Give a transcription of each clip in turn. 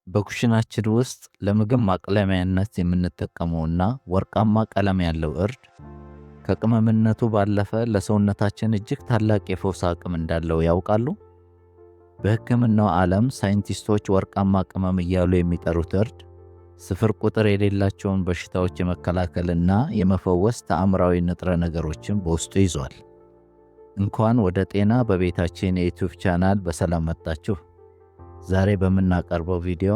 በኩሽናችን ውስጥ ለምግብ ማቅለሚያነት የምንጠቀመውና ወርቃማ ቀለም ያለው እርድ ከቅመምነቱ ባለፈ ለሰውነታችን እጅግ ታላቅ የፈውስ አቅም እንዳለው ያውቃሉ? በሕክምናው ዓለም ሳይንቲስቶች ወርቃማ ቅመም እያሉ የሚጠሩት እርድ ስፍር ቁጥር የሌላቸውን በሽታዎች የመከላከልና የመፈወስ ተአምራዊ ንጥረ ነገሮችን በውስጡ ይዟል። እንኳን ወደ ጤና በቤታችን የዩቲዩብ ቻናል በሰላም መጣችሁ። ዛሬ በምናቀርበው ቪዲዮ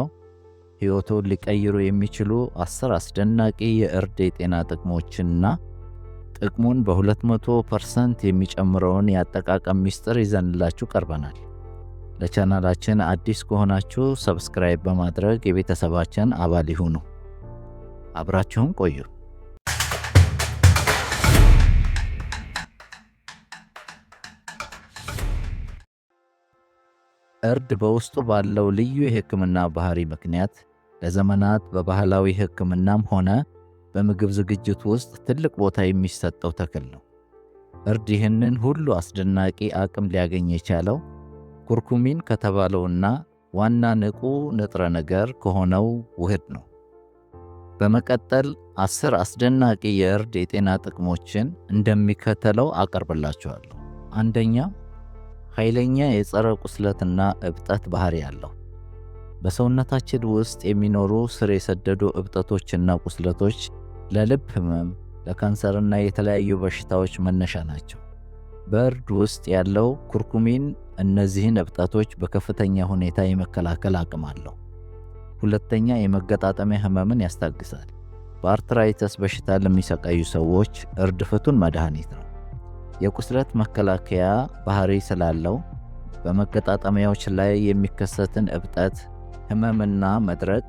ሕይወቶን ሊቀይሩ የሚችሉ 10 አስደናቂ የእርድ የጤና ጥቅሞችንና ጥቅሙን በ200% የሚጨምረውን የአጠቃቀም ሚስጥር ይዘንላችሁ ቀርበናል። ለቻናላችን አዲስ ከሆናችሁ ሰብስክራይብ በማድረግ የቤተሰባችን አባል ይሁኑ። አብራችሁን ቆዩ። እርድ በውስጡ ባለው ልዩ የሕክምና ባህሪ ምክንያት ለዘመናት በባህላዊ ሕክምናም ሆነ በምግብ ዝግጅት ውስጥ ትልቅ ቦታ የሚሰጠው ተክል ነው። እርድ ይህንን ሁሉ አስደናቂ አቅም ሊያገኝ የቻለው ኩርኩሚን ከተባለውና ዋና ንቁ ንጥረ ነገር ከሆነው ውህድ ነው። በመቀጠል 10 አስደናቂ የእርድ የጤና ጥቅሞችን እንደሚከተለው አቀርብላችኋለሁ። አንደኛ፣ ኃይለኛ የጸረ ቁስለትና እብጠት ባህሪ ያለው። በሰውነታችን ውስጥ የሚኖሩ ስር የሰደዱ እብጠቶችና ቁስለቶች ለልብ ህመም፣ ለካንሰርና የተለያዩ በሽታዎች መነሻ ናቸው። በእርድ ውስጥ ያለው ኩርኩሚን እነዚህን እብጠቶች በከፍተኛ ሁኔታ የመከላከል አቅም አለው። ሁለተኛ፣ የመገጣጠሚያ ህመምን ያስታግሳል። በአርትራይተስ በሽታ ለሚሰቃዩ ሰዎች እርድ ፍቱን መድኃኒት ነው። የቁስለት መከላከያ ባህሪ ስላለው በመገጣጠሚያዎች ላይ የሚከሰትን እብጠት፣ ህመምና መድረቅ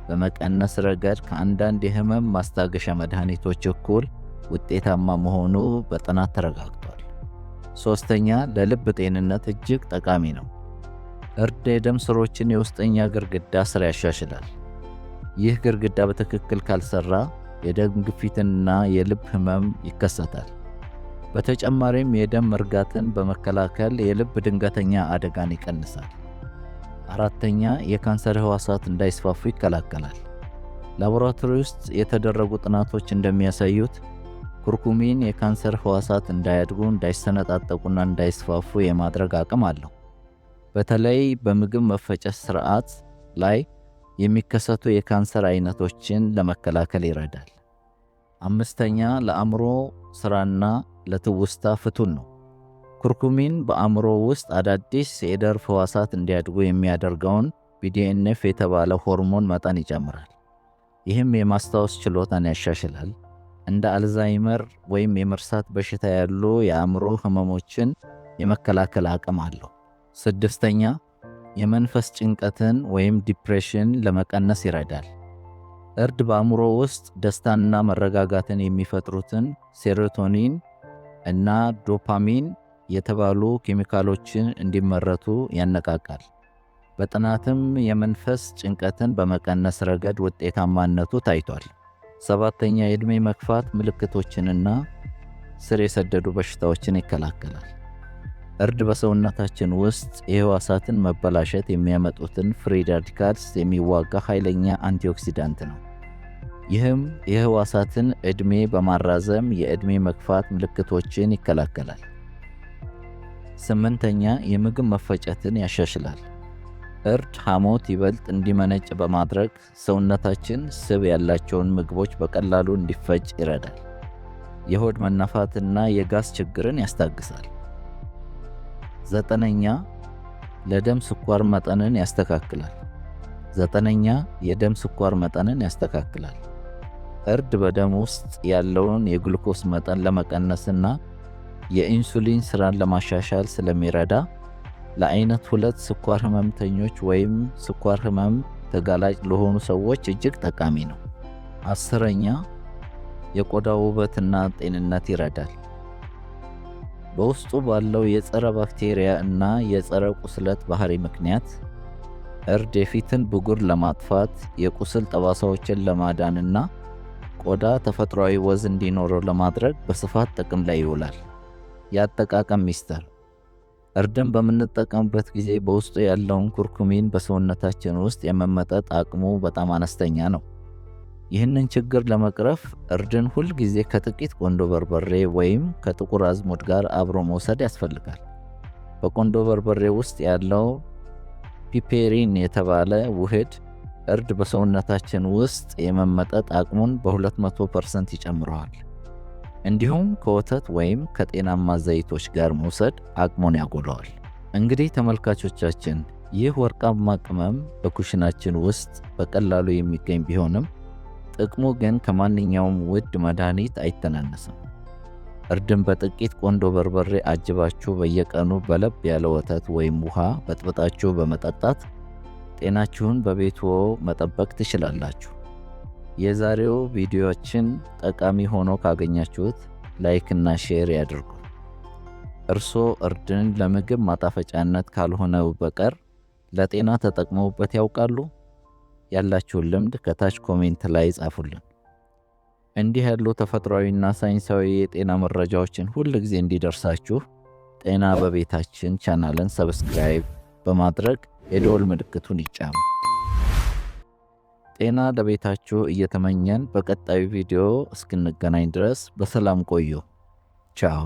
በመቀነስ ረገድ ከአንዳንድ የህመም ማስታገሻ መድኃኒቶች እኩል ውጤታማ መሆኑ በጥናት ተረጋግጧል። ሶስተኛ፣ ለልብ ጤንነት እጅግ ጠቃሚ ነው። እርድ የደም ስሮችን የውስጠኛ ግድግዳ ስር ያሻሽላል። ይህ ግድግዳ በትክክል ካልሰራ የደም ግፊትና የልብ ህመም ይከሰታል። በተጨማሪም የደም መርጋትን በመከላከል የልብ ድንገተኛ አደጋን ይቀንሳል። አራተኛ፣ የካንሰር ህዋሳት እንዳይስፋፉ ይከላከላል። ላቦራቶሪ ውስጥ የተደረጉ ጥናቶች እንደሚያሳዩት ኩርኩሚን የካንሰር ህዋሳት እንዳያድጉ፣ እንዳይሰነጣጠቁና እንዳይስፋፉ የማድረግ አቅም አለው። በተለይ በምግብ መፈጨት ስርዓት ላይ የሚከሰቱ የካንሰር አይነቶችን ለመከላከል ይረዳል። አምስተኛ፣ ለአእምሮ ስራና ለትውስታ ፍቱን ነው። ኩርኩሚን በአእምሮ ውስጥ አዳዲስ የነርቭ ህዋሳት እንዲያድጉ የሚያደርገውን BDNF የተባለ ሆርሞን መጠን ይጨምራል። ይህም የማስታወስ ችሎታን ያሻሽላል። እንደ አልዛይመር ወይም የመርሳት በሽታ ያሉ የአእምሮ ህመሞችን የመከላከል አቅም አለው። ስድስተኛ፣ የመንፈስ ጭንቀትን ወይም ዲፕሬሽን ለመቀነስ ይረዳል። እርድ በአእምሮ ውስጥ ደስታንና መረጋጋትን የሚፈጥሩትን ሴሮቶኒን እና ዶፓሚን የተባሉ ኬሚካሎችን እንዲመረቱ ያነቃቃል። በጥናትም የመንፈስ ጭንቀትን በመቀነስ ረገድ ውጤታማነቱ ታይቷል። ሰባተኛ፣ የዕድሜ መግፋት ምልክቶችንና ስር የሰደዱ በሽታዎችን ይከላከላል። እርድ በሰውነታችን ውስጥ የህዋሳትን መበላሸት የሚያመጡትን ፍሪ ራዲካልስ የሚዋጋ ኃይለኛ አንቲኦክሲዳንት ነው። ይህም የህዋሳትን ዕድሜ በማራዘም የዕድሜ መግፋት ምልክቶችን ይከላከላል። ስምንተኛ፣ የምግብ መፈጨትን ያሻሽላል። እርድ ሐሞት ይበልጥ እንዲመነጭ በማድረግ ሰውነታችን ስብ ያላቸውን ምግቦች በቀላሉ እንዲፈጭ ይረዳል። የሆድ መነፋትና የጋዝ ችግርን ያስታግሳል። ዘጠነኛ፣ ለደም ስኳር መጠንን ያስተካክላል። የደም ስኳር መጠንን ያስተካክላል። እርድ በደም ውስጥ ያለውን የግሉኮስ መጠን ለመቀነስና የኢንሱሊን ስራን ለማሻሻል ስለሚረዳ ለአይነት 2 ስኳር ህመምተኞች ወይም ስኳር ህመም ተጋላጭ ለሆኑ ሰዎች እጅግ ጠቃሚ ነው። 10ኛ፣ የቆዳ ውበትና ጤንነት ይረዳል። በውስጡ ባለው የጸረ ባክቴሪያ እና የጸረ ቁስለት ባህሪ ምክንያት እርድ የፊትን ብጉር ለማጥፋት፣ የቁስል ጠባሳዎችን ለማዳንና ቆዳ ተፈጥሯዊ ወዝ እንዲኖረው ለማድረግ በስፋት ጥቅም ላይ ይውላል። የአጠቃቀም ሚስጥር እርድን በምንጠቀምበት ጊዜ በውስጡ ያለውን ኩርኩሚን በሰውነታችን ውስጥ የመመጠጥ አቅሙ በጣም አነስተኛ ነው። ይህንን ችግር ለመቅረፍ እርድን ሁል ጊዜ ከጥቂት ቆንዶ በርበሬ ወይም ከጥቁር አዝሙድ ጋር አብሮ መውሰድ ያስፈልጋል። በቆንዶ በርበሬ ውስጥ ያለው ፒፔሪን የተባለ ውህድ እርድ በሰውነታችን ውስጥ የመመጠጥ አቅሙን በ200% ይጨምረዋል። እንዲሁም ከወተት ወይም ከጤናማ ዘይቶች ጋር መውሰድ አቅሙን ያጎለዋል። እንግዲህ ተመልካቾቻችን፣ ይህ ወርቃማ ቅመም በኩሽናችን ውስጥ በቀላሉ የሚገኝ ቢሆንም ጥቅሙ ግን ከማንኛውም ውድ መድኃኒት አይተናነስም። እርድን በጥቂት ቆንዶ በርበሬ አጅባችሁ በየቀኑ በለብ ያለ ወተት ወይም ውሃ በጥብጣችሁ በመጠጣት ጤናችሁን በቤትዎ መጠበቅ ትችላላችሁ። የዛሬው ቪዲዮችን ጠቃሚ ሆኖ ካገኛችሁት ላይክ እና ሼር ያድርጉ። እርስዎ እርድን ለምግብ ማጣፈጫነት ካልሆነ በቀር ለጤና ተጠቅመውበት ያውቃሉ? ያላችሁን ልምድ ከታች ኮሜንት ላይ ጻፉልን። እንዲህ ያሉ ተፈጥሯዊና ሳይንሳዊ የጤና መረጃዎችን ሁል ጊዜ እንዲደርሳችሁ ጤና በቤታችን ቻናልን ሰብስክራይብ በማድረግ የደወል ምልክቱን ይጫኑ። ጤና ለቤታችሁ እየተመኘን በቀጣዩ ቪዲዮ እስክንገናኝ ድረስ በሰላም ቆዩ። ቻው።